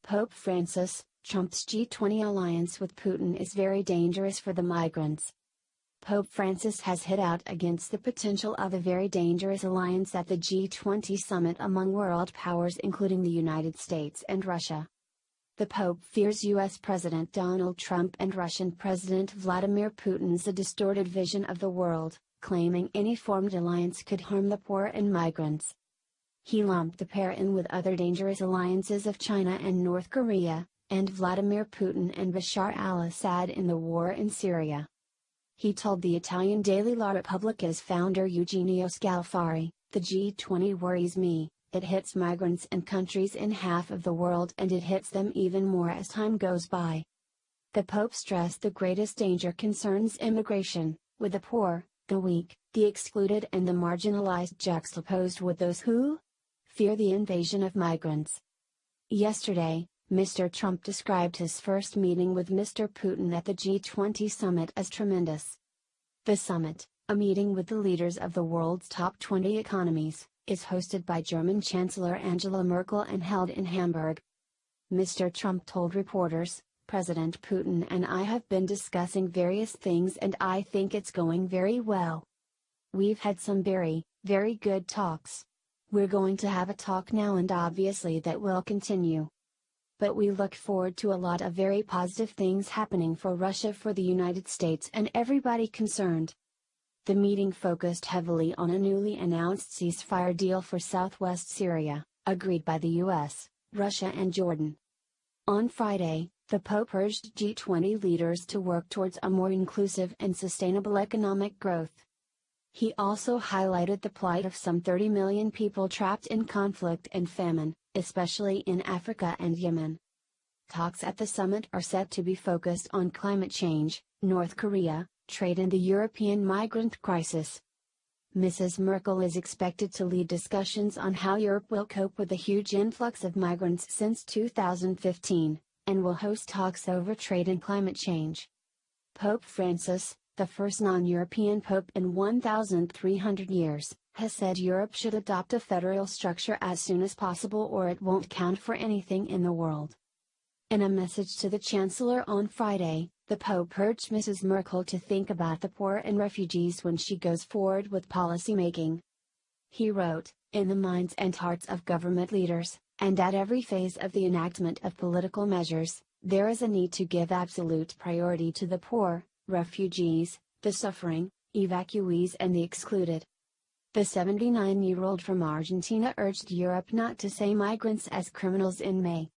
Pope Francis, Trump's G20 alliance with Putin is very dangerous for the migrants. Pope Francis has hit out against the potential of a very dangerous alliance at the G20 summit among world powers including the United States and Russia. The Pope fears U.S. President Donald Trump and Russian President Vladimir Putin's a distorted vision of the world, claiming any formed alliance could harm the poor and migrants. He lumped the pair in with other dangerous alliances of China and North Korea, and Vladimir Putin and Bashar al-Assad in the war in Syria. He told the Italian daily La Repubblica's founder Eugenio Scalfari, "The G20 worries me, it hits migrants and countries in half of the world and it hits them even more as time goes by." The Pope stressed the greatest danger concerns immigration, with the poor, the weak, the excluded and the marginalized juxtaposed with those who fear the invasion of migrants. Yesterday, Mr. Trump described his first meeting with Mr. Putin at the G20 summit as tremendous. The summit, a meeting with the leaders of the world's top 20 economies, is hosted by German Chancellor Angela Merkel and held in Hamburg. Mr. Trump told reporters, "President Putin and I have been discussing various things and I think it's going very well. We've had some very, very good talks. We're going to have a talk now and obviously that will continue. But we look forward to a lot of very positive things happening for Russia, for the United States and everybody concerned." The meeting focused heavily on a newly announced ceasefire deal for southwest Syria, agreed by the US, Russia and Jordan. On Friday, the Pope urged G20 leaders to work towards a more inclusive and sustainable economic growth. He also highlighted the plight of some 30 million people trapped in conflict and famine, especially in Africa and Yemen. Talks at the summit are set to be focused on climate change, North Korea, trade and the European migrant crisis. Mrs. Merkel is expected to lead discussions on how Europe will cope with the huge influx of migrants since 2015, and will host talks over trade and climate change. Pope Francis, the first non-European pope in 1,300 years, has said Europe should adopt a federal structure as soon as possible or it won't count for anything in the world. In a message to the Chancellor on Friday, the Pope urged Mrs. Merkel to think about the poor and refugees when she goes forward with policy making. He wrote, "In the minds and hearts of government leaders, and at every phase of the enactment of political measures, there is a need to give absolute priority to the poor, refugees, the suffering, evacuees and the excluded." The 79-year-old from Argentina urged Europe not to say migrants as criminals in May.